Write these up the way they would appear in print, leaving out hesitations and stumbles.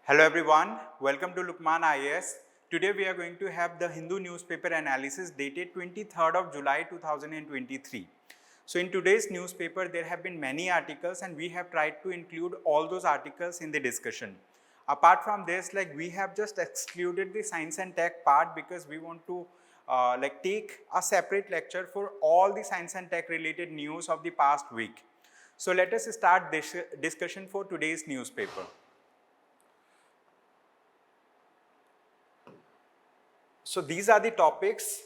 Hello everyone, welcome to Lukmaan IAS. Today we are going to have the Hindu newspaper analysis dated 23rd of July 2023. So in today's newspaper there have been many articles and we have tried to include all those articles in the discussion. Apart from this, we have just excluded the science and tech part because we want to take a separate lecture for all the science and tech related news of the past week. So let us start this discussion for today's newspaper. So these are the topics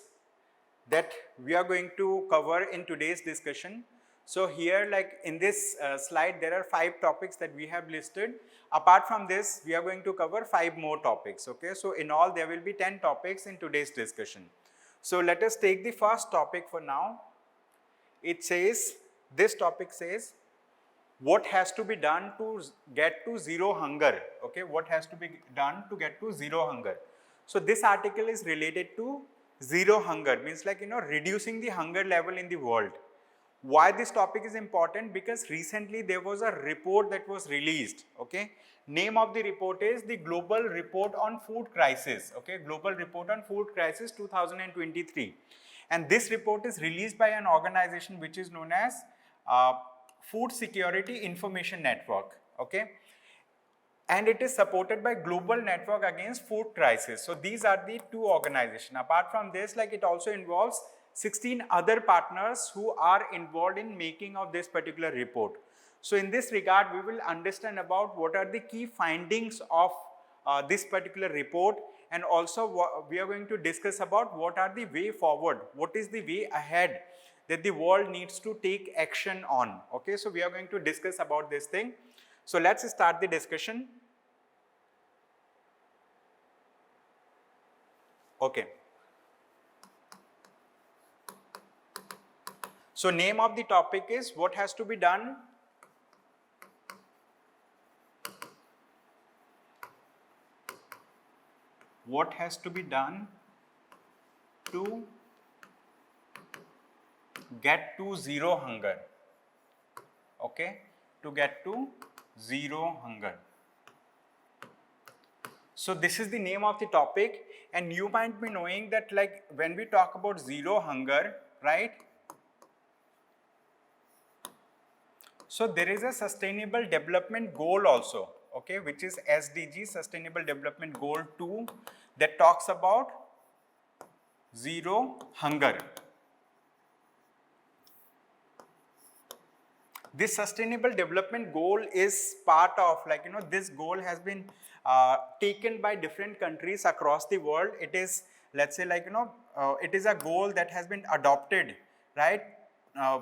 that we are going to cover in today's discussion. So here, in this slide, there are 5 topics that we have listed. Apart from this, we are going to cover 5 more topics. Okay, so in all, there will be 10 topics in today's discussion. So let us take the first topic for now. It says, this topic says, what has to be done to get to zero hunger? Okay, what has to be done to get to zero hunger? So this article is related to zero hunger, means reducing the hunger level in the world. Why this topic is important? Because recently there was a report that was released. Okay, name of the report is the Global Report on Food Crisis. Okay, Global Report on Food Crisis 2023, and this report is released by an organization which is known as Food Security Information Network. Okay, and it is supported by Global Network Against Food Crisis. So these are the 2 organizations. Apart from this, it also involves 16 other partners who are involved in making of this particular report. So in this regard, we will understand about what are the key findings of this particular report, and also we are going to discuss about what are the way forward, what is the way ahead that the world needs to take action on. Okay, so we are going to discuss about this thing. So let's start the discussion. Okay. So name of the topic is what has to be done to get to zero hunger. Okay, to get to zero hunger. So this is the name of the topic, and you might be knowing that when we talk about zero hunger, right? So there is a sustainable development goal also, okay, which is SDG, Sustainable Development Goal 2, that talks about zero hunger. This sustainable development goal is part of this goal has been taken by different countries across the world. It is, let's say, it is a goal that has been adopted, right,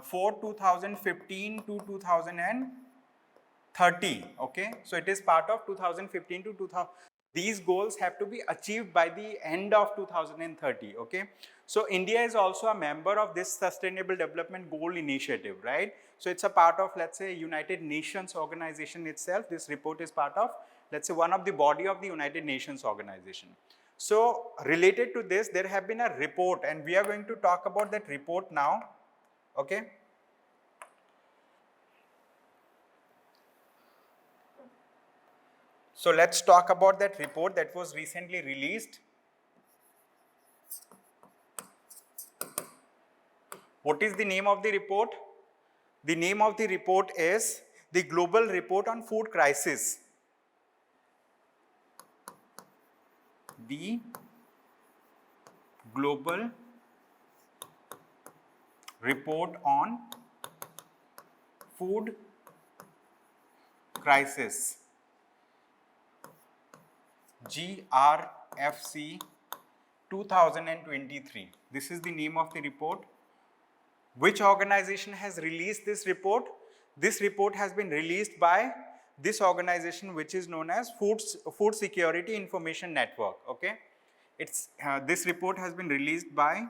for 2015 to 2030. Okay, so it is part of 2015 to 2000. These goals have to be achieved by the end of 2030. Okay, so India is also a member of this Sustainable Development Goal Initiative, right? So it's a part of, let's say, United Nations organization itself. This report is part of, let's say, one of the body of the United Nations organization. So related to this, there have been a report, and we are going to talk about that report now. Okay. So let's talk about that report that was recently released. What is the name of the report? The name of the report is the Global Report on Food Crisis. The Global Report on Food Crisis. GRFC 2023. This is the name of the report. Which organization has released this report? This report has been released by this organization which is known as Food Security Information Network. Okay, it's this report has been released by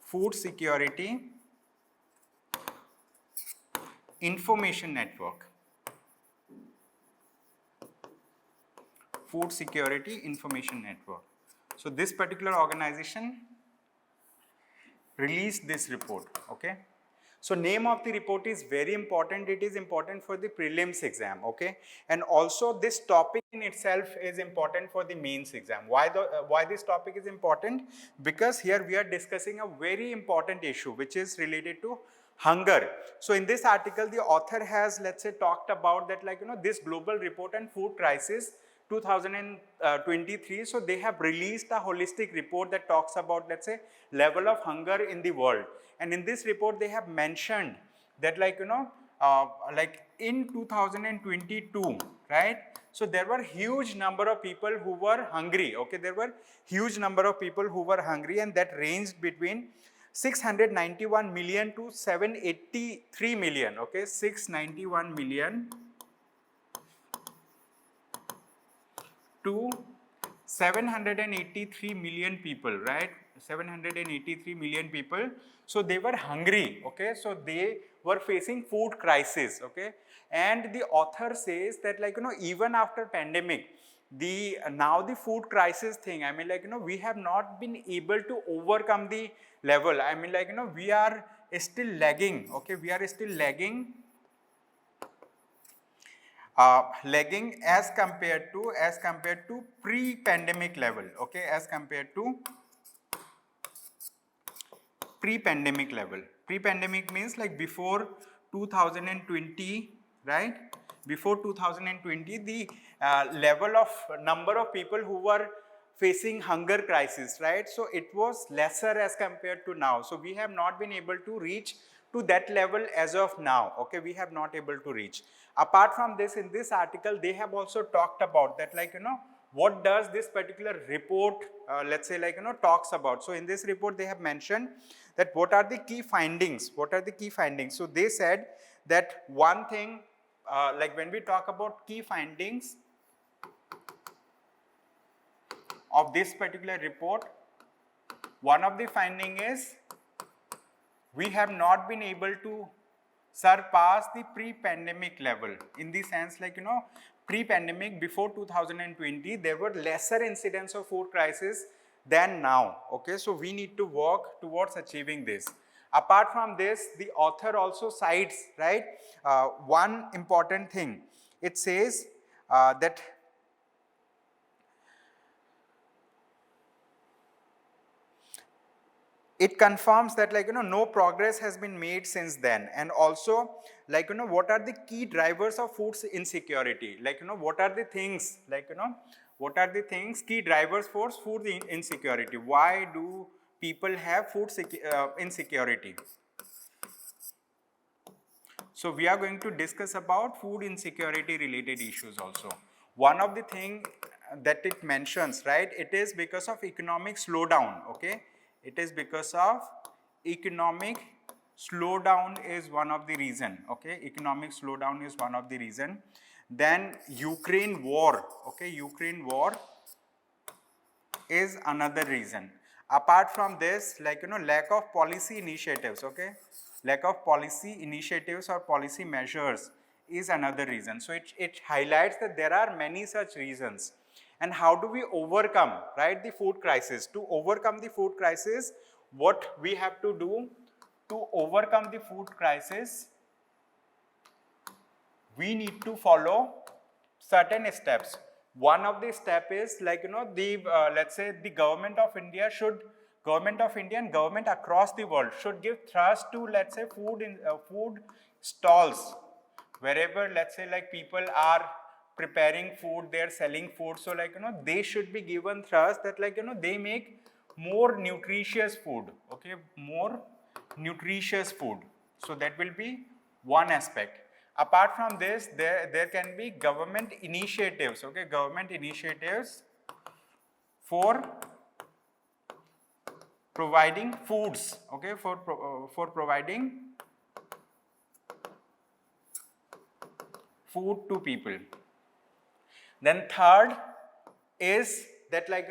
Food Security Information Network. Food Security Information Network. So this particular organization released this report. Okay, So name of the report is very important. It is important for the prelims exam, okay? And also this topic in itself is important for the mains exam. Why this topic is important? Because here we are discussing a very important issue which is related to hunger. So in this article, the author has, let's say, talked about that, like, this global report on food crisis 2023. So they have released a holistic report that talks about, let's say, level of hunger in the world. And in this report, they have mentioned that, like, like in 2022, right? So there were huge number of people who were hungry, okay? There were huge number of people who were hungry, and that ranged between 691 million to 783 million, okay? 691 million to 783 million people, right? 783 million people. So they were hungry, okay? So they were facing food crisis, okay? And the author says that, like, even after pandemic, now the food crisis thing, I mean, like, we have not been able to overcome the level. I mean, like, we are still lagging, okay? We are still lagging lagging as compared to pre-pandemic level, okay? As compared to pre-pandemic level. Pre-pandemic means like before 2020, right? Before 2020, the level of number of people who were facing hunger crisis, right? So it was lesser as compared to now. So we have not been able to reach to that level as of now, okay? We have not able to reach. Apart from this, in this article, they have also talked about that, like, what does this particular report, let's say, like, talks about. So in this report, they have mentioned that what are the key findings, So they said that one thing, like when we talk about key findings of this particular report, one of the finding is we have not been able to surpass the pre-pandemic level, in the sense, like, pre-pandemic, before 2020, there were lesser incidents of food crisis than now, okay? So we need to work towards achieving this. Apart from this, the author also cites, right, one important thing. It says that it confirms that, like, no progress has been made since then. And also, like, what are the key drivers of food insecurity? Like, what are the things, like, what are the things, key drivers for food insecurity? Why do people have food insecurity? So we are going to discuss about food insecurity related issues also. One of the thing that it mentions, right, it is because of economic slowdown, okay? It is because of economic slowdown is one of the reason, okay? Economic slowdown is one of the reason. Then Ukraine war, okay? Ukraine war is another reason. Apart from this, like, lack of policy initiatives, okay? Lack of policy initiatives or policy measures is another reason. So it highlights that there are many such reasons. And how do we overcome, right, the food crisis? To overcome the food crisis, what we have to do to overcome the food crisis, we need to follow certain steps. One of the step is, like, let's say the government of India and government across the world should give thrust to, let's say, food stalls, wherever, let's say, like, people are preparing food, they are selling food. So, like, they should be given thrust that, like, they make more nutritious food, okay? More nutritious food. So that will be one aspect. Apart from this, there can be government initiatives, okay? Government initiatives for providing foods, okay? For providing food to people. Then third is that, like,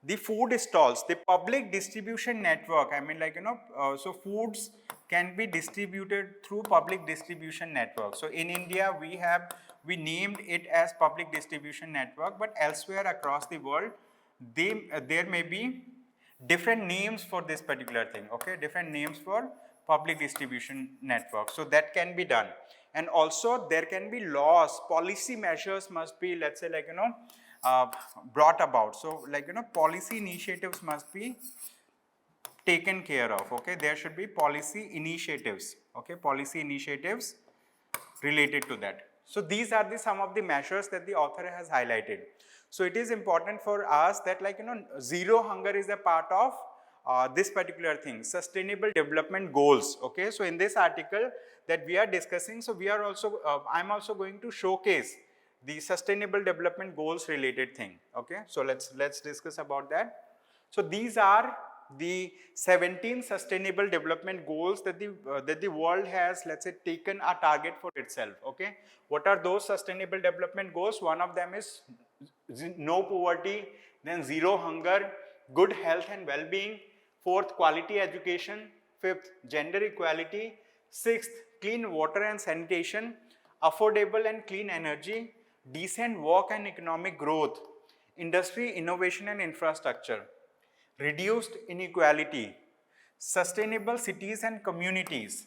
the food stalls, the public distribution network. I mean, like, so foods can be distributed through public distribution network. So in India, we named it as public distribution network, but elsewhere across the world, there may be different names for this particular thing, okay? Different names for public distribution network. So that can be done. And also there can be laws, policy measures must be, let's say, like, brought about. So like, policy initiatives must be taken care of. Okay, there should be policy initiatives. Okay, policy initiatives related to that. So these are the some of the measures that the author has highlighted. So it is important for us that, like, zero hunger is a part of this particular thing, sustainable development goals. Okay, so in this article that we are discussing, so we are also I'm also going to showcase the sustainable development goals related thing. Okay, so let's discuss about that. So these are the 17 sustainable development goals that the world has, let's say, taken a target for itself. Okay, what are those sustainable development goals? One of them is no poverty, then zero hunger, good health and well-being, fourth, quality education, fifth, gender equality, sixth, clean water and sanitation, affordable and clean energy, decent work and economic growth, industry, innovation and infrastructure, reduced inequality, sustainable cities and communities,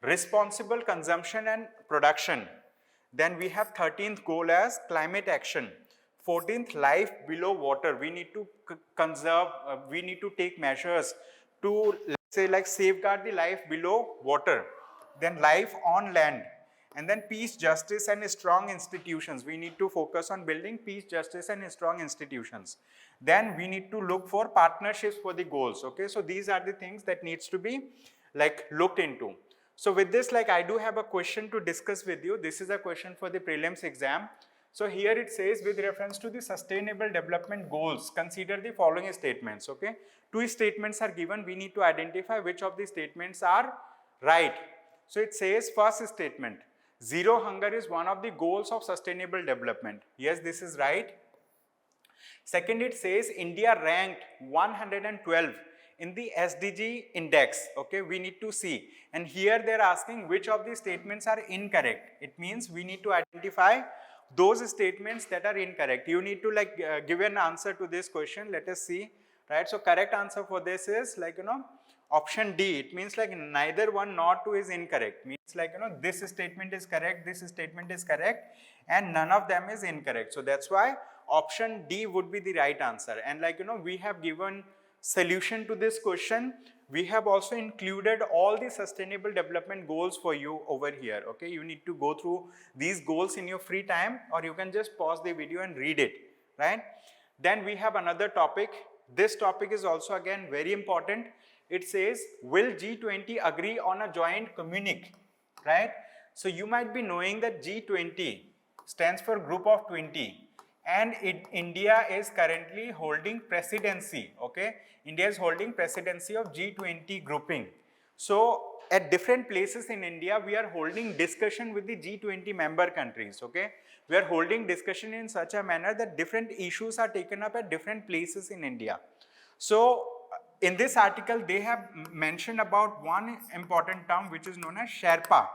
responsible consumption and production. Then we have 13th goal as climate action. 14th, life below water. We need to conserve, we need to take measures to, let's say, like, safeguard the life below water. Then life on land. And then peace, justice and strong institutions. We need to focus on building peace, justice and strong institutions. Then we need to look for partnerships for the goals. Okay, so these are the things that needs to be, like, looked into. So with this, like, I do have a question to discuss with you. This is a question for the prelims exam. So here it says, with reference to the sustainable development goals, consider the following statements. Okay, two statements are given. We need to identify which of the statements are right. So it says, first statement, zero hunger is one of the goals of sustainable development. Yes, this is right. Second, it says India ranked 112 in the SDG index. Okay, we need to see. And here they are asking which of these statements are incorrect. It means we need to identify those statements that are incorrect. You need to, like, give an answer to this question. Let us see. Right. So correct answer for this is, like, option D. It means, like, neither one nor two is incorrect. Means, like, this statement is correct, this statement is correct, and none of them is incorrect. So that's why option D would be the right answer. And, like, we have given solution to this question. We have also included all the sustainable development goals for you over here. Okay, you need to go through these goals in your free time, or you can just pause the video and read it. Right. Then we have another topic. This topic is also again very important. It says, will G20 agree on a joint communique? Right. So you might be knowing that G20 stands for Group of 20. And India is currently holding presidency. Okay, India is holding presidency of G20 grouping. So at different places in India, we are holding discussion with the G20 member countries. Okay, we are holding discussion in such a manner that different issues are taken up at different places in India. So in this article, they have mentioned about one important term which is known as Sherpa.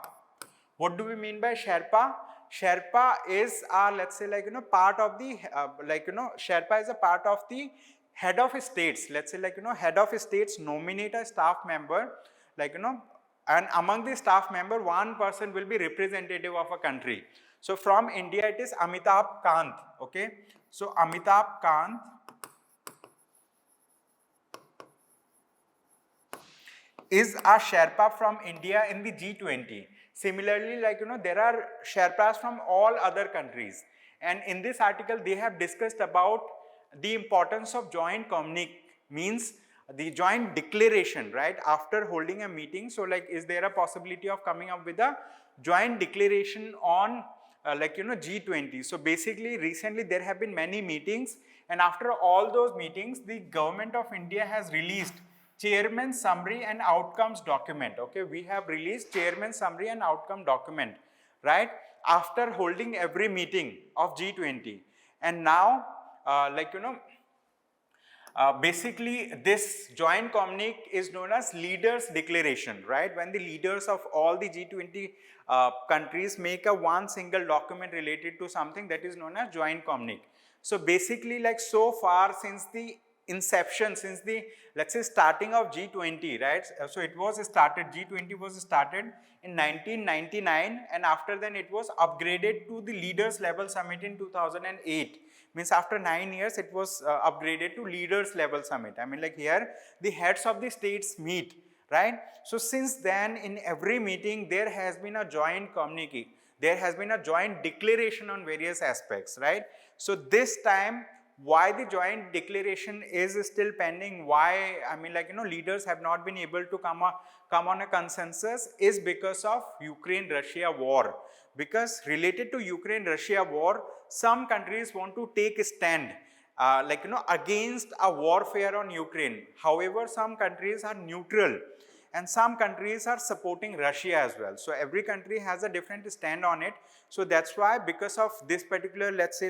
What do we mean by Sherpa? Sherpa is, let's say, like, part of the, Sherpa is a part of the head of states. Let's say, like, head of states nominate a staff member, like, and among the staff member, one person will be representative of a country. So from India, it is Amitabh Kant. Okay, so Amitabh Kant is a Sherpa from India in the G20. Similarly, like, there are Sherpas from all other countries. And in this article, they have discussed about the importance of joint communique, means the joint declaration, right, after holding a meeting. So, like, is there a possibility of coming up with a joint declaration on, G20? So basically, recently there have been many meetings, and after all those meetings, the government of India has released Chairman's Summary and Outcomes document. Okay, we have released Chairman's Summary and Outcome document, right, after holding every meeting of G20. And now, basically this joint communique is known as Leaders Declaration, right, when the leaders of all the G20 countries make a one single document related to something, that is known as joint communique. So basically, like, so far since the inception, since the, let's say, starting of G20, right? So it was started, G20 was started in 1999, and after then it was upgraded to the leaders level summit in 2008. Means after 9 years it was upgraded to leaders level summit. I mean, like, here the heads of the states meet, right? So since then, in every meeting there has been a joint communique, there has been a joint declaration on various aspects, right? So this time, why the joint declaration is still pending, why, I mean, like, leaders have not been able to come on a consensus, is because of Ukraine-Russia war. Because related to Ukraine-Russia war, some countries want to take a stand, against a warfare on Ukraine. However, some countries are neutral, and some countries are supporting Russia as well. So every country has a different stand on it. So that's why, because of this particular, let's say,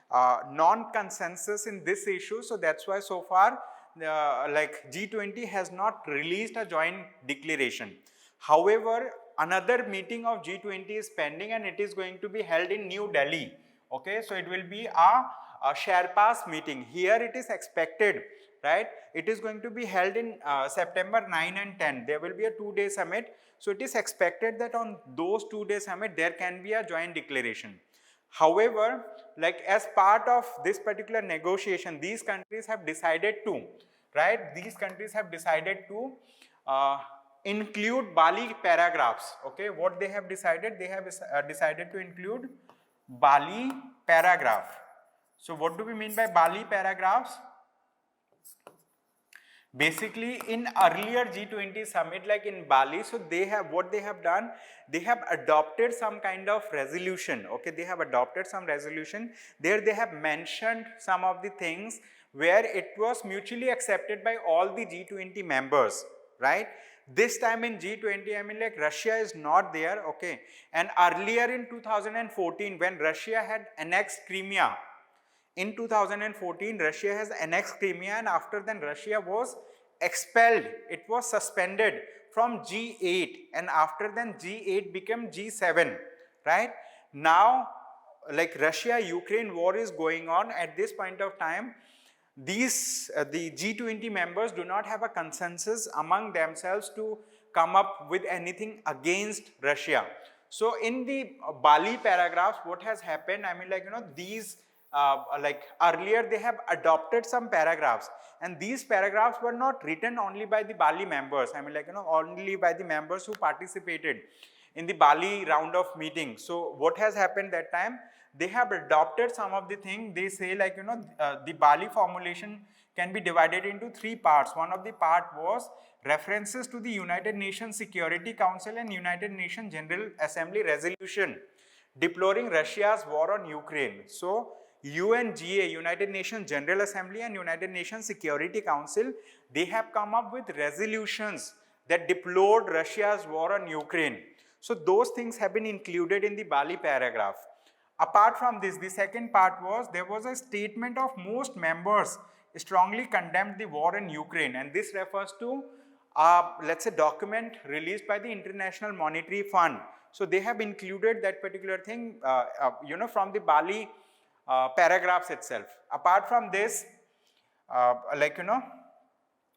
non-consensus in this issue, so that's why so far G20 has not released a joint declaration. However, another meeting of G20 is pending, and it is going to be held in New Delhi. Okay, so it will be a Sherpas meeting. Here it is expected, right? It is going to be held in September 9 and 10. There will be a 2-day summit. So it is expected that on those 2-day summit, there can be a joint declaration. However, like, as part of this particular negotiation, these countries have decided to, right? These countries have decided to include Bali paragraphs. Okay, what they have decided? They have decided to include Bali paragraph. So what do we mean by Bali paragraphs? Basically, in earlier G20 summit, like in Bali, so they have, what they have done, they have adopted some kind of resolution. Okay, they have adopted some resolution. There they have mentioned some of the things where it was mutually accepted by all the G20 members, right? This time in G20, I mean, like, Russia is not there, okay? And earlier in 2014, when Russia had annexed Crimea, in 2014, Russia has annexed Crimea, and after then Russia was expelled. It was suspended from G8, and after then G8 became G7, right? Now, like, Russia-Ukraine war is going on at this point of time. These the G20 members do not have a consensus among themselves to come up with anything against Russia. So in the Bali paragraphs, what has happened, I mean, like, these earlier they have adopted some paragraphs, and these paragraphs were not written only by the Bali members, I mean, like, only by the members who participated in the Bali round of meeting. So what has happened that time, they have adopted some of the things. They say, like, the Bali formulation can be divided into 3 parts. One of the part was references to the United Nations Security Council and United Nations General Assembly resolution deploring Russia's war on Ukraine. So UNGA, United Nations General Assembly, and United Nations Security Council, they have come up with resolutions that deplored Russia's war on Ukraine. So those things have been included in the Bali paragraph. Apart from this, the second part was, there was a statement of most members strongly condemned the war in Ukraine, and this refers to let's say, document released by the International Monetary Fund. So they have included that particular thing from the Bali paragraphs itself. Apart from this,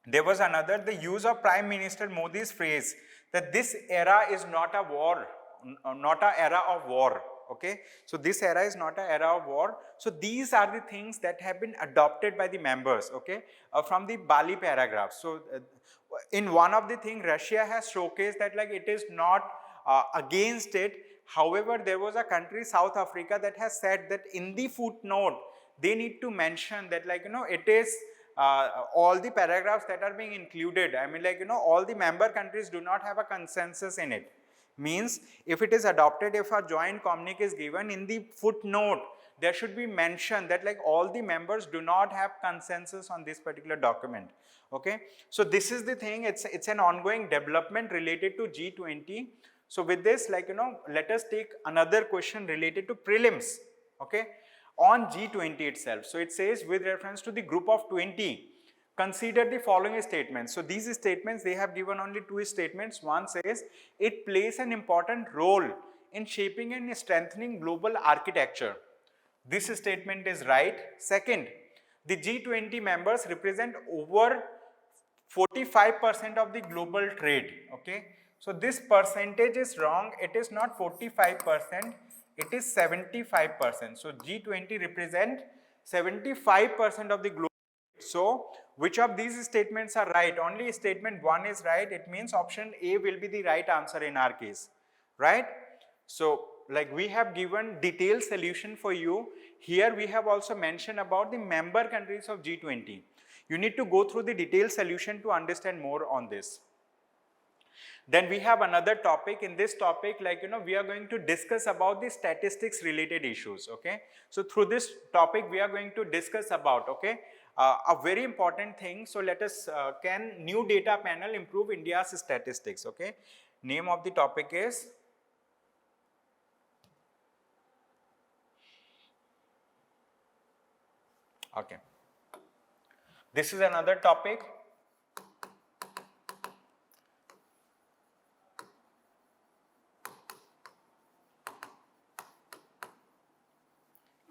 there was another, the use of Prime Minister Modi's phrase that this era is not a war, not an era of war. Okay, so this era is not an era of war. So these are the things that have been adopted by the members, okay, from the Bali paragraph. So in one of the things, Russia has showcased that, like, it is not against it. However, there was a country, South Africa, that has said that in the footnote, they need to mention that, like, it is all the paragraphs that are being included, I mean, like, all the member countries do not have a consensus in it. Means, if it is adopted, if a joint communique is given, in the footnote, there should be mentioned that, like, all the members do not have consensus on this particular document. Okay, so this is the thing, it's an ongoing development related to G20. So with this, like, let us take another question related to prelims, okay, on G20 itself. So it says, with reference to the group of 20, consider the following statements. So these statements, they have given only 2 statements. One says, it plays an important role in shaping and strengthening global architecture. This statement is right. Second, the G20 members represent over 45% of the global trade. Okay, so this percentage is wrong. It is not 45%, it is 75%. So G20 represent 75% of the global trade. So which of these statements are right? Only statement 1 is right. It means option A will be the right answer in our case, right? So like we have given detailed solution for you. Here we have also mentioned about the member countries of G20. You need to go through the detailed solution to understand more on this. Then we have another topic. In this topic, like we are going to discuss about the statistics related issues. Okay, so through this topic we are going to discuss about a very important thing. So let us can new data panel improve India's statistics? Okay, name of the topic is okay. This is another topic.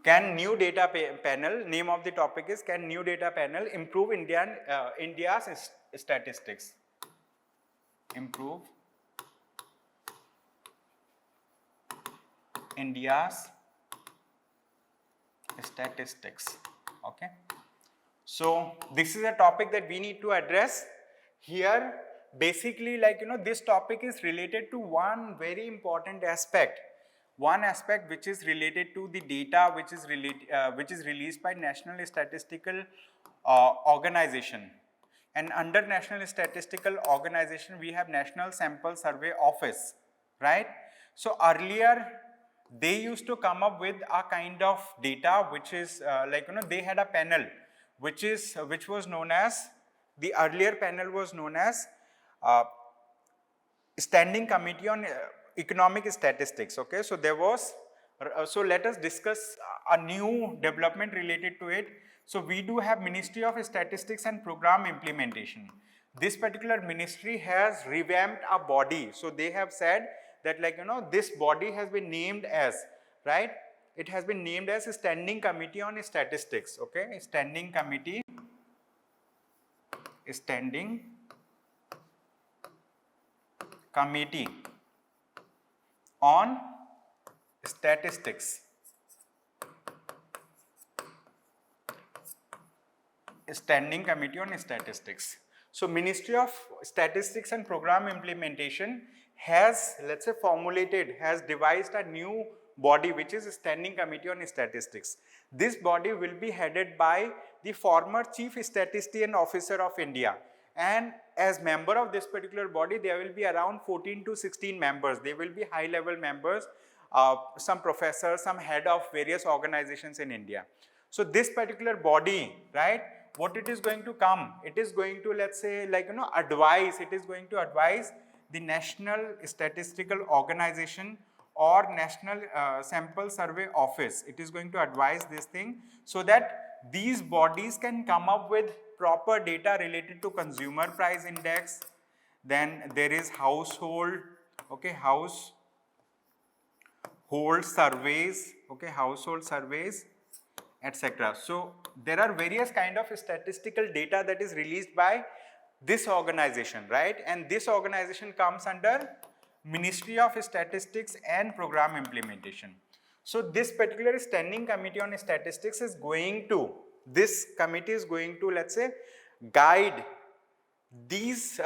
Can new data panel, name of the topic is can new data panel improve India's statistics? Improve India's statistics. Okay. So this is a topic that we need to address here. Basically, like this topic is related to one very important aspect. One aspect which is related to the data which is released by National Statistical Organization, and under National Statistical Organization we have National Sample Survey Office, right? So earlier they used to come up with a kind of data which is they had a panel which was known as, the earlier panel was known as Standing Committee on Economic Statistics. Okay, so there was so let us discuss a new development related to it. So we do have Ministry of Statistics and Program Implementation. This particular ministry has revamped a body. So they have said that this body has been named as, right, it has been named as Standing Committee on Statistics. Okay, Standing Committee on Statistics. Standing Committee on Statistics. So Ministry of Statistics and Program Implementation has, let's say, has devised a new body which is Standing Committee on Statistics. This body will be headed by the former Chief Statistician Officer of India, and as member of this particular body there will be around 14 to 16 members. They will be high level members, some professors, some head of various organizations in India. So this particular body, right, what it is going to come, it is going to, let's say, advise, it is going to advise the National Statistical Organization or National Sample Survey Office. It is going to advise this thing so that these bodies can come up with proper data related to consumer price index. Then there is household, okay, household surveys, okay, household surveys, etc. So there are various kind of statistical data that is released by this organization, right? And this organization comes under Ministry of Statistics and Program Implementation. So this particular Standing Committee on Statistics is going to, this committee is going to, let's say, guide these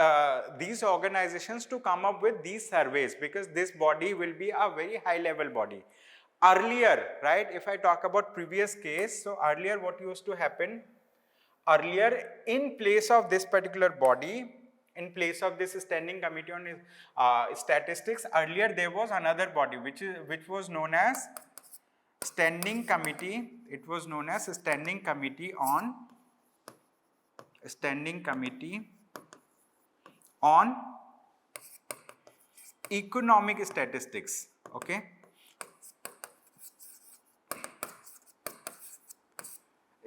organizations to come up with these surveys, because this body will be a very high level body. Earlier, right, if I talk about previous case, so earlier what used to happen, earlier in place of this particular body, in place of this Standing Committee on Statistics, earlier there was another body which was known as Standing Committee. It was known as Standing Committee on Economic Statistics. Okay,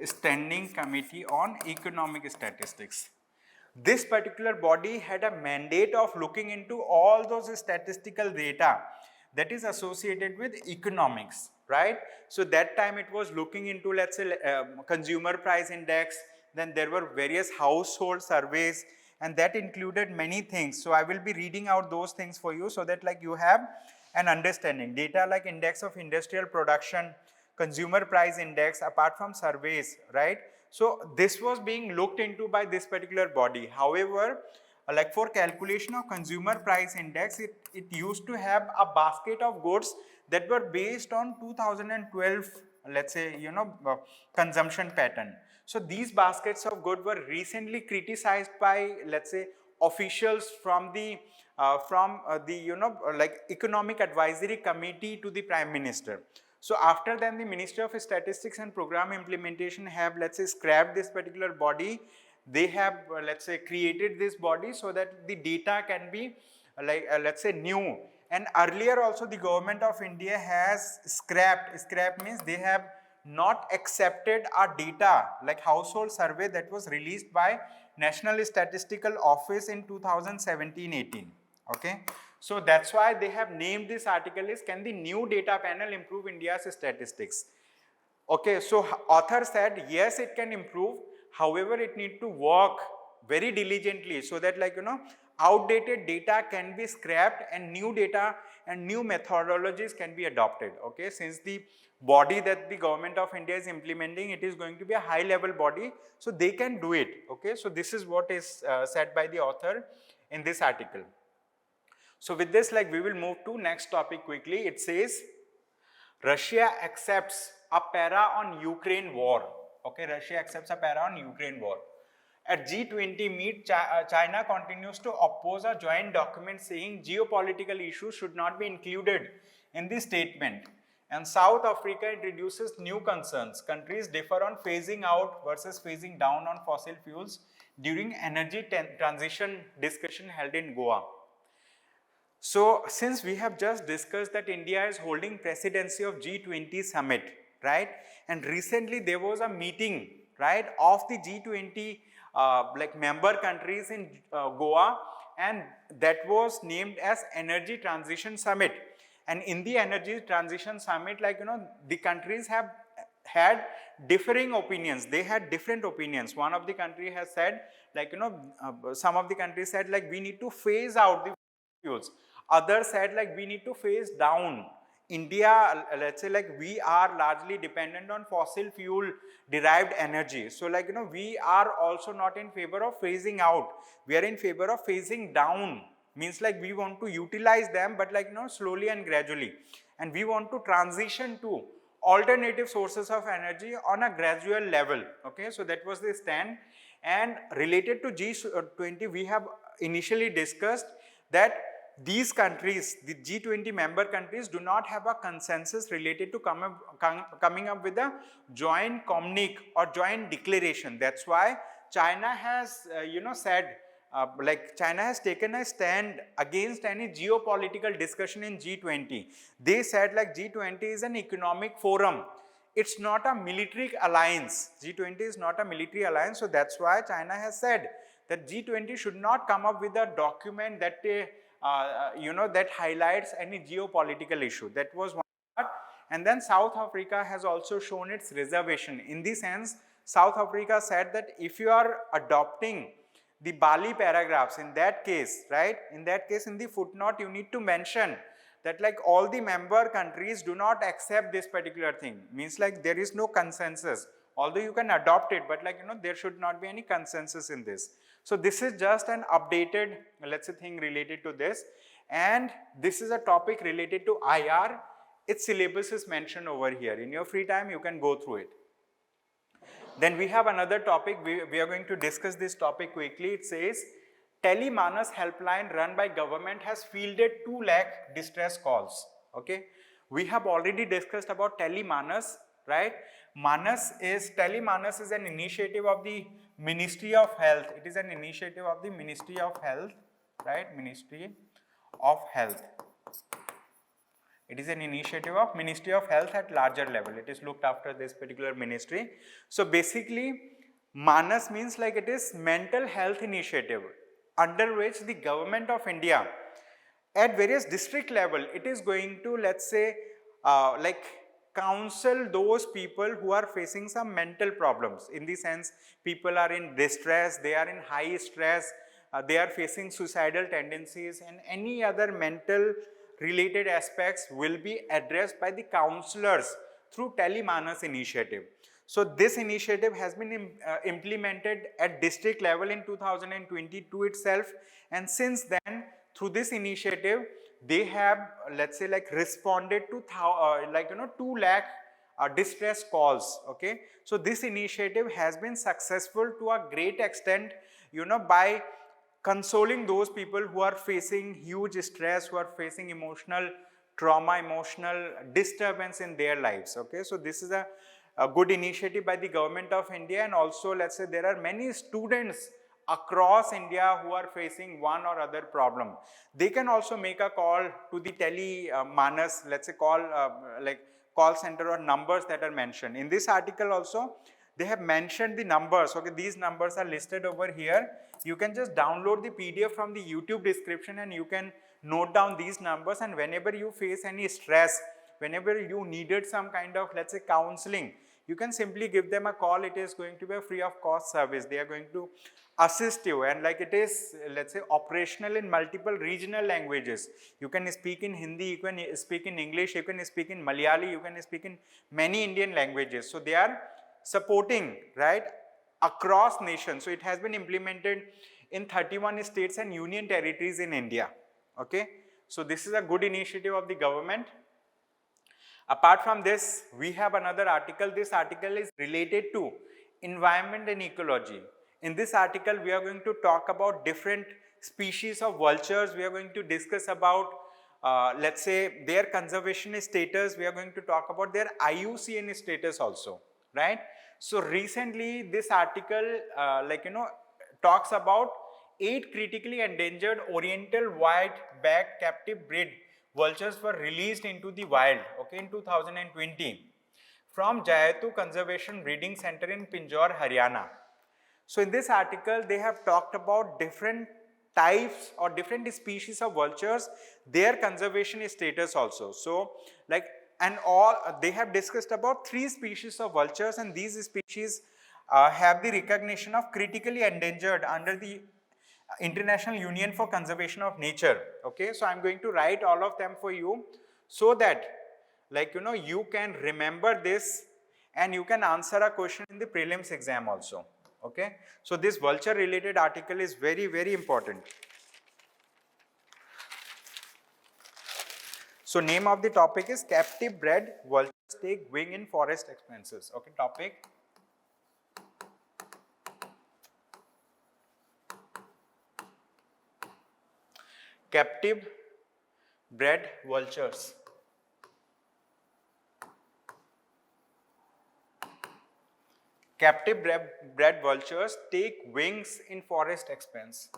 Standing Committee on Economic Statistics. This particular body had a mandate of looking into all those statistical data that is associated with economics, right? So that time it was looking into, let's say, consumer price index, then there were various household surveys, and that included many things. So I will be reading out those things for you so that like you have an understanding. Data like index of industrial production, consumer price index, apart from surveys, right? So this was being looked into by this particular body. However, like for calculation of consumer price index, it used to have a basket of goods that were based on 2012, let's say, consumption pattern. So these baskets of goods were recently criticized by, let's say, officials from the like economic advisory committee to the Prime Minister. So after then the Ministry of Statistics and Program Implementation have, let's say, scrapped this particular body. They have, let's say, created this body so that the data can be let's say new. And earlier also the government of India has scrapped means they have not accepted our data like household survey that was released by National Statistical Office in 2017-18. Okay, so that's why they have named this article is, can the new data panel improve India's statistics? Okay, so author said yes, it can improve. However, it need to work very diligently so that like outdated data can be scrapped and new data and new methodologies can be adopted. Okay, since the body that the government of India is implementing, it is going to be a high level body, so they can do it. Okay, so this is what is said by the author in this article. So with this, like we will move to next topic quickly. It says Russia accepts a para on Ukraine war. Okay, Russia accepts a para on Ukraine war. At G20 meet, China continues to oppose a joint document saying geopolitical issues should not be included in the statement. And South Africa introduces new concerns. Countries differ on phasing out versus phasing down on fossil fuels during energy transition discussion held in Goa. So since we have just discussed that India is holding presidency of G20 summit, right? And recently there was a meeting, right, of the G20 like member countries in Goa, and that was named as Energy Transition Summit. And in the Energy Transition Summit, like the countries have had differing opinions. They had different opinions. One of the country has said like some of the countries said like we need to phase out the fuels. Others said like we need to phase down. India, let's say like we are largely dependent on fossil fuel derived energy. So like we are also not in favor of phasing out. We are in favor of phasing down. Means like we want to utilize them, but like slowly and gradually. And we want to transition to alternative sources of energy on a gradual level. Okay, so that was the stand. And related to G20, we have initially discussed that these countries, the G20 member countries, do not have a consensus related to coming up with a joint communique or joint declaration. That's why China has, said, like China has taken a stand against any geopolitical discussion in G20. They said like G20 is an economic forum. It's not a military alliance. G20 is not a military alliance. So that's why China has said that G20 should not come up with a document that that highlights any geopolitical issue. That was one part. And then South Africa has also shown its reservation. In this sense, South Africa said that if you are adopting the Bali paragraphs, in that case, right, in that case, in the footnote, you need to mention that like all the member countries do not accept this particular thing. Means like there is no consensus. Although you can adopt it, but like there should not be any consensus in this. So this is just an updated, let's say, thing related to this. And this is a topic related to IR. Its syllabus is mentioned over here. In your free time, you can go through it. Then we have another topic. We are going to discuss this topic quickly. It says, Tele MANAS helpline run by government has fielded 2 lakh distress calls. Okay. We have already discussed about Tele MANAS, right? Tele MANAS is an initiative of the Ministry of Health. It is an initiative of the Ministry of Health, right? Ministry of Health. It is an initiative of Ministry of Health at larger level. It is looked after this particular ministry. So basically, MANAS means like it is mental health initiative under which the government of India at various district level, it is going to, let's say, like counsel those people who are facing some mental problems. In the sense, people are in distress, they are in high stress, they are facing suicidal tendencies, and any other mental related aspects will be addressed by the counselors through Tele MANAS initiative. So this initiative has been implemented at district level in 2022 itself, and since then, through this initiative, they have, let's say, like responded to 2 lakh distress calls. Okay, so this initiative has been successful to a great extent, by consoling those people who are facing huge stress, who are facing emotional trauma, emotional disturbance in their lives. Okay, so this is a good initiative by the government of India, and also, let's say, there are many students across India who are facing one or other problem. They can also make a call to the Tele MANAS, let's say, call center or numbers that are mentioned. In this article also, they have mentioned the numbers. Okay, these numbers are listed over here. You can just download the PDF from the YouTube description and you can note down these numbers, and whenever you face any stress, whenever you needed some kind of, let's say, counseling, you can simply give them a call. It is going to be a free of cost service. They are going to assist you, and like it is, let's say, operational in multiple regional languages. You can speak in Hindi, you can speak in English, you can speak in Malayali, you can speak in many Indian languages. So they are supporting, right, across nations. So it has been implemented in 31 states and union territories in India. Okay, so this is a good initiative of the government. Apart from this, we have another article. This article is related to environment and ecology. In this article, we are going to talk about different species of vultures. We are going to discuss about, let's say, their conservation status. We are going to talk about their IUCN status also, right? So recently, this article, talks about 8 critically endangered oriental white-backed captive-bred vultures were released into the wild, okay, in 2020 from Jahidul Conservation Breeding Center in Pinjore, Haryana. So in this article, they have talked about different types or different species of vultures, their conservation status also. So they have discussed about 3 species of vultures, and these species have the recognition of critically endangered under the International Union for Conservation of Nature. Okay, so I'm going to write all of them for you so that, you can remember this and you can answer a question in the prelims exam also. Okay, so this vulture related article is very, very important. So name of the topic is Captive-bred vultures take wing in forest expanses. Okay, topic. Captive-bred vultures. Captive-bred vultures take wings in forest expanse.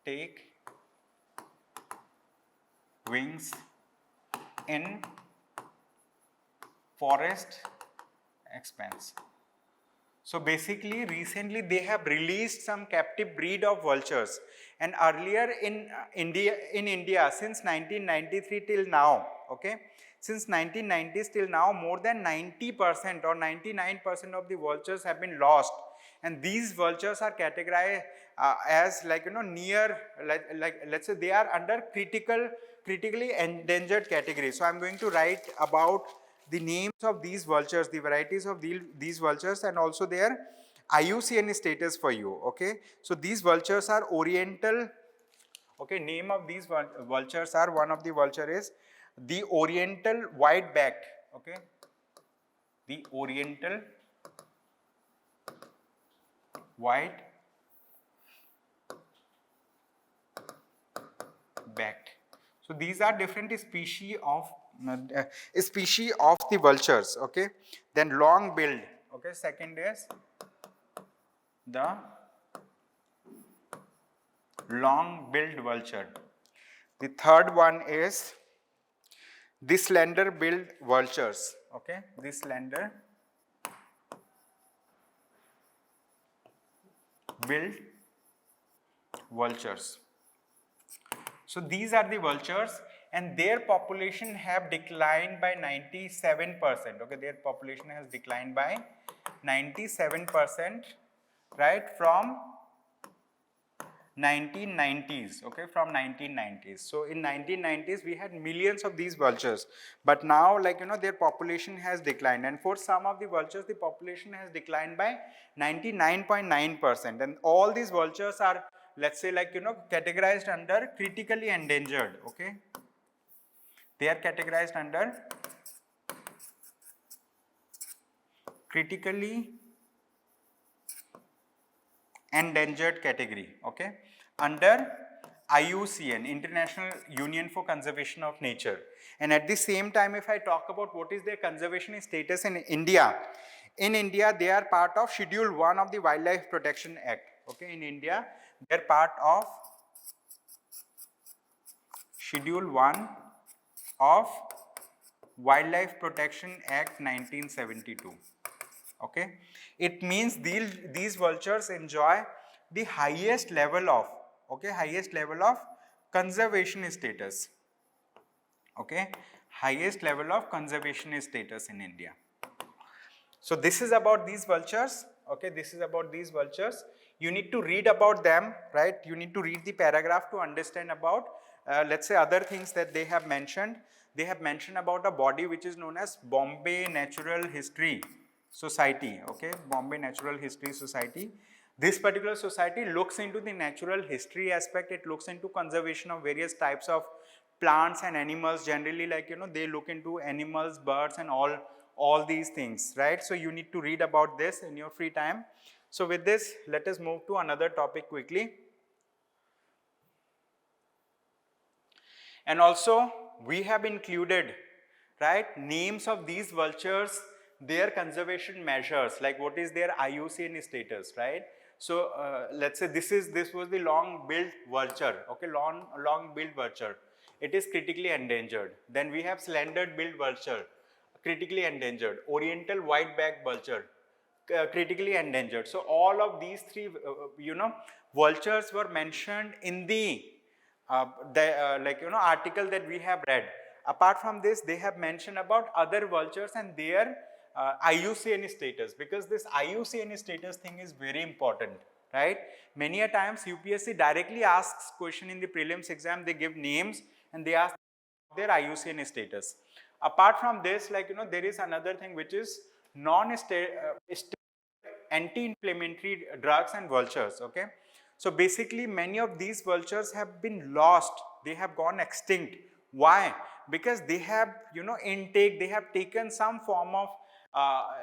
Take wings in forest expanse. So basically, recently they have released some captive breed of vultures, and earlier in India since 1993 till now, okay, since 1990s till now, more than 90% or 99% of the vultures have been lost, and these vultures are categorized as near, let's say, they are under critically endangered category. So I'm going to write about the names of these vultures, the varieties of these vultures, and also their IUCN status for you. Okay, so these vultures are oriental. Okay, name of these vultures are, one of the vulture is the oriental white-backed. Okay, the oriental white-backed. So these are different species of the vultures. Okay, then long billed. Okay, second is the long billed vulture. The third one is the slender billed vultures. Okay, the slender billed vultures. So these are the vultures, and their population have declined by 97%. Okay, their population has declined by 97%, right, from 1990s. Okay, from 1990s. So in 1990s we had millions of these vultures, but now, like, you know, their population has declined, and for some of the vultures the population has declined by 99.9%, and all these vultures are, let's say, like, you know, categorized under critically endangered. Okay, they are categorized under critically endangered category, okay, under IUCN, International Union for Conservation of Nature. And at the same time, if I talk about what is their conservation status in India they are part of Schedule 1 of the Wildlife Protection Act. Okay, in India they are part of Schedule 1 of Wildlife Protection Act 1972. Okay, it means these vultures enjoy the highest level of, okay, highest level of conservation status. Okay, highest level of conservation status in India. So this is about these vultures. Okay, this is about these vultures. You need to read about them, right? You need to read the paragraph to understand about, let's say, other things that they have mentioned. They have mentioned about a body which is known as Bombay Natural History Society. Okay, Bombay Natural History Society. This particular society looks into the natural history aspect. It looks into conservation of various types of plants and animals. Generally, like, you know, they look into animals, birds, and all these things, right? So you need to read about this in your free time. So with this, let us move to another topic quickly. And also we have included, right, names of these vultures, their conservation measures, like what is their IUCN status, right? So let's say this was the long-billed vulture. Okay, long-billed vulture. It is critically endangered. Then we have slender-billed vulture, critically endangered. Oriental white-backed vulture, critically endangered. So all of these three, you know, vultures were mentioned in the like, you know, article that we have read. Apart from this, they have mentioned about other vultures and their IUCN status, because this IUCN status thing is very important, right? Many a times UPSC directly asks question in the prelims exam. They give names and they ask their IUCN status. Apart from this, like, you know, there is another thing which is anti-inflammatory drugs and vultures. Okay, so basically many of these vultures have been lost, they have gone extinct. Why? Because they have, you know, they have taken some form of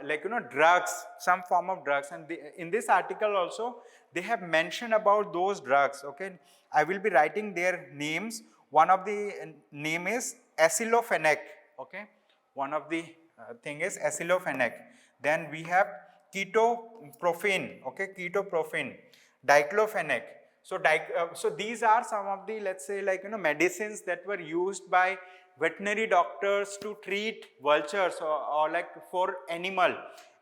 like, you know, drugs, some form of drugs, and in this article also they have mentioned about those drugs. Okay, I will be writing their names. One of the name is acylfenec. Okay, one of the thing is acylfenec. Then we have ketoprofen. Okay, ketoprofen, diclofenac. So so these are some of the, let's say, like, you know, medicines that were used by veterinary doctors to treat vultures or like for animal.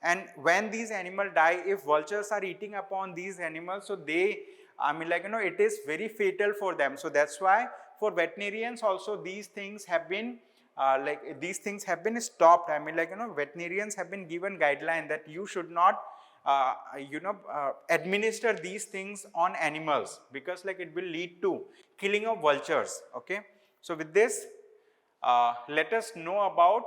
And when these animal die, if vultures are eating upon these animals, so they, I mean, like, you know, it is very fatal for them. So that's why for veterinarians also these things have been like, these things have been stopped. I mean, like, you know, veterinarians have been given guideline that you should not you know, administer these things on animals, because like it will lead to killing of vultures. Okay, so with this, let us know about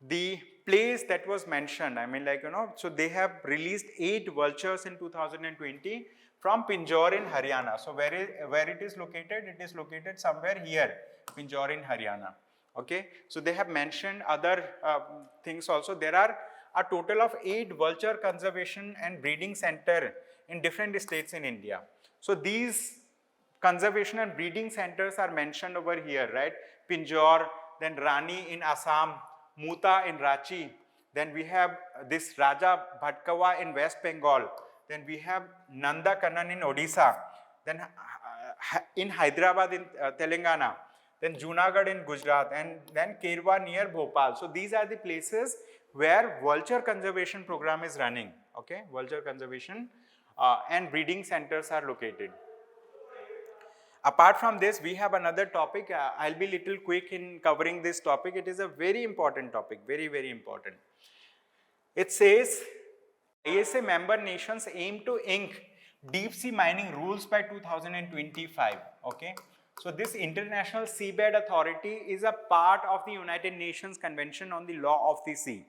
the place that was mentioned. I mean, like, you know, so they have released 8 vultures in 2020 from Pinjore in Haryana. So where it is located? It is located somewhere here, Pinjore in Haryana. Okay, so they have mentioned other things also. There are a total of 8 vulture conservation and breeding center in different states in India. So these conservation and breeding centers are mentioned over here, right? Pinjore, then Rani in Assam, Muta in Ranchi, then we have this Raja Bhatkawa in West Bengal, then we have Nanda Kannan in Odisha, then in Hyderabad in Telangana, then Junagadh in Gujarat, and then Kirpan near Bhopal. So these are the places where vulture conservation program is running. Okay, vulture conservation and breeding centers are located. Apart from this, we have another topic. I'll be little quick in covering this topic. It is a very important topic, very, very important. It says ISA member nations aim to ink deep sea mining rules by 2025. Okay. So this International Seabed Authority is a part of the United Nations Convention on the Law of the Sea.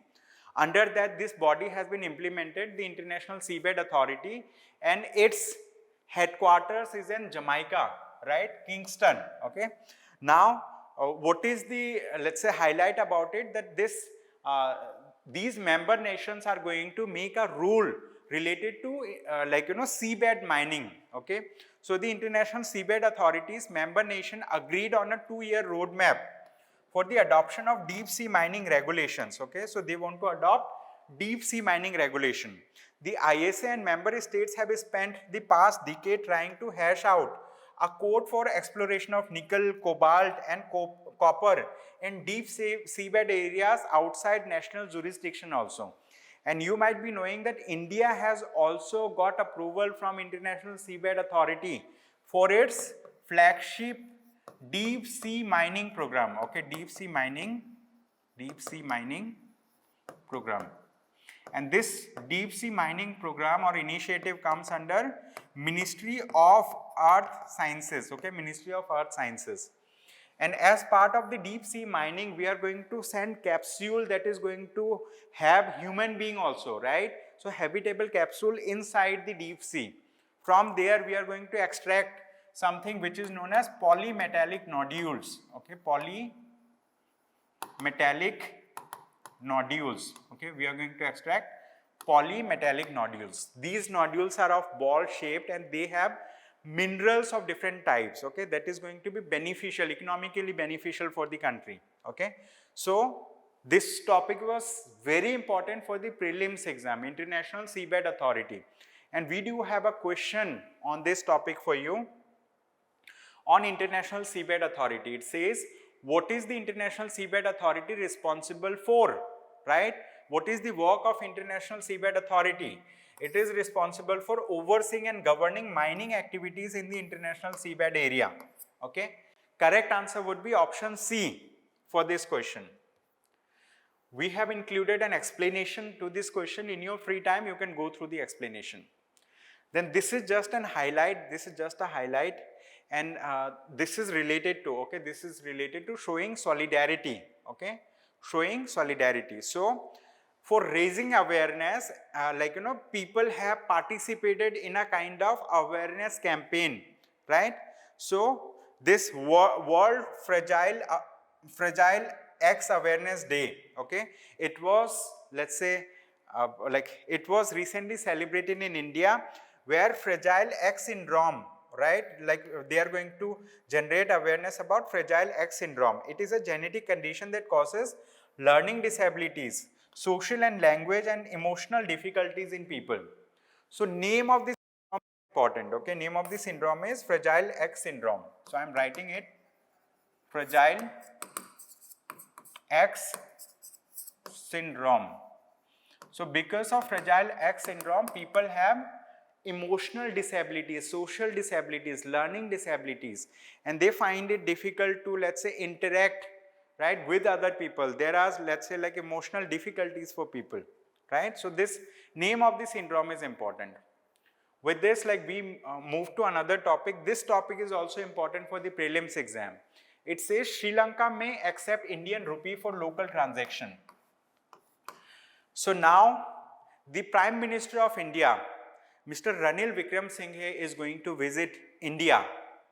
Under that, this body has been implemented, the International Seabed Authority, and its headquarters is in Jamaica, right? Kingston. Okay. Now, what is the, let's say, highlight about it, that this these member nations are going to make a rule related to seabed mining. Okay. So the International Seabed Authority's member nation agreed on a 2-year roadmap for the adoption of deep sea mining regulations. Okay. So they want to adopt deep sea mining regulation. The ISA and member states have spent the past decade trying to hash out a code for exploration of nickel, cobalt and copper in deep seabed areas outside national jurisdiction also. And you might be knowing that India has also got approval from International Seabed Authority for its flagship deep sea mining program. Okay, deep sea mining program. And this deep sea mining program or initiative comes under Ministry of Earth Sciences. Okay, Ministry of Earth Sciences. And as part of the deep sea mining, we are going to send capsule that is going to have human being also, right? So habitable capsule inside the deep sea. From there, we are going to extract something which is known as polymetallic nodules. Okay, polymetallic nodules. Okay, we are going to extract polymetallic nodules. These nodules are of ball shaped and they have minerals of different types. Okay, that is going to be beneficial, economically beneficial for the country. Okay, so this topic was very important for the prelims exam, International Seabed Authority, and we do have a question on this topic for you. On International Seabed Authority, it says, what is the International Seabed Authority responsible for, right? What is the work of International Seabed Authority? It is responsible for overseeing and governing mining activities in the international seabed area. Okay, correct answer would be option C for this question. We have included an explanation to this question. In your free time, you can go through the explanation. Then this is just an highlight. This is just a highlight, and this is related to, okay, this is related to showing solidarity. Okay, showing solidarity. So for raising awareness, people have participated in a kind of awareness campaign, right? So this World Fragile Eggs Awareness Day, okay, it was, let's say, it was recently celebrated in India, where fragile egg syndrome, right, like they are going to generate awareness about fragile egg syndrome. It is a genetic condition that causes learning disabilities, social and language and emotional difficulties in people. So name of this syndrome is important. Okay, name of the syndrome is fragile egg syndrome. So I am writing it, fragile egg syndrome. So because of fragile egg syndrome, people have emotional disabilities, social disabilities, learning disabilities, and they find it difficult to, let's say, interact, right, with other people. There are, let's say, like emotional difficulties for people, right? So this name of the syndrome is important. With this, like, we move to another topic. This topic is also important for the prelims exam. It says Sri Lanka may accept Indian rupee for local transaction. So now the Prime Minister of India, Mr. Ranil Wickremesinghe, is going to visit India.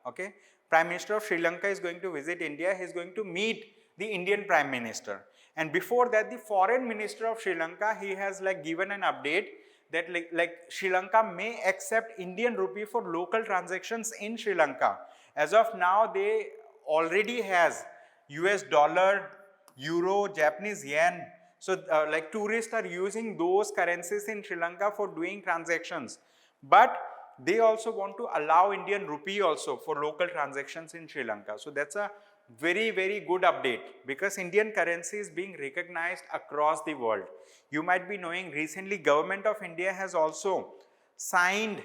Okay, Prime Minister of Sri Lanka is going to visit India. He is going to meet the Indian Prime Minister, and before that, the Foreign Minister of Sri Lanka, he has like given an update that like Sri Lanka may accept Indian rupee for local transactions in Sri Lanka. As of now, they already has US dollar, euro, Japanese yen. So like tourists are using those currencies in Sri Lanka for doing transactions, but they also want to allow Indian rupee also for local transactions in Sri Lanka. So that's a very, very good update, because Indian currency is being recognized across the world. You might be knowing recently Government of India has also signed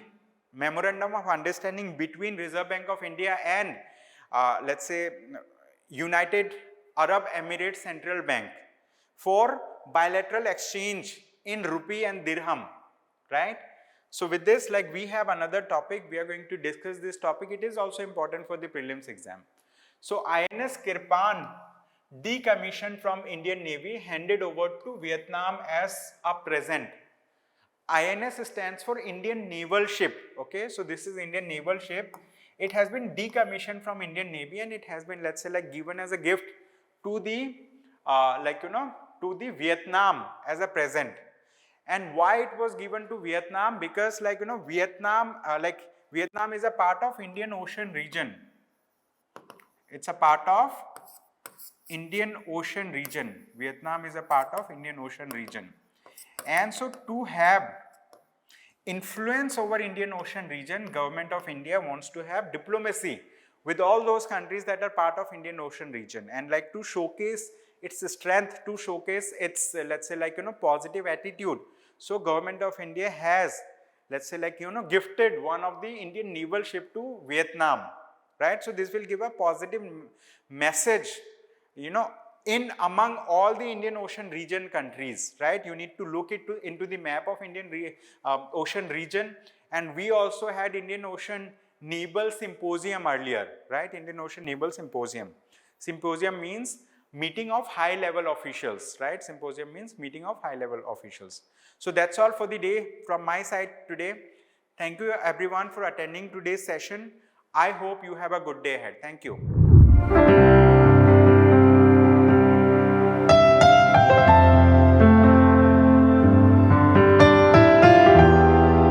memorandum of understanding between Reserve Bank of India and let's say United Arab Emirates Central Bank for bilateral exchange in rupee and dirham, right? So with this, like, we have another topic, we are going to discuss this topic. It is also important for the prelims exam. So INS Kirpan, decommissioned from Indian Navy, handed over to Vietnam as a present. INS stands for Indian Naval Ship, okay? So this is Indian Naval Ship. It has been decommissioned from Indian Navy and it has been, let's say, like, given as a gift to the, to the Vietnam as a present. And why it was given to Vietnam? Because, like, Vietnam is a part of Indian Ocean region. It's a part of Indian Ocean region. Vietnam is a part of Indian Ocean region. And so to have influence over Indian Ocean region, Government of India wants to have diplomacy with all those countries that are part of Indian Ocean region, and like to showcase its strength, to showcase its let's say, like, positive attitude. So Government of India has, let's say, like, gifted one of the Indian naval ship to Vietnam, right? So this will give a positive message, in among all the Indian Ocean region countries, right? You need to look into the map of Indian Ocean region. And we also had Indian Ocean Naval Symposium earlier, right? Indian Ocean Naval Symposium. Symposium means meeting of high level officials, right? Symposium means meeting of high level officials. So that's all for the day from my side today. Thank you everyone for attending today's session. I hope you have a good day ahead. Thank you.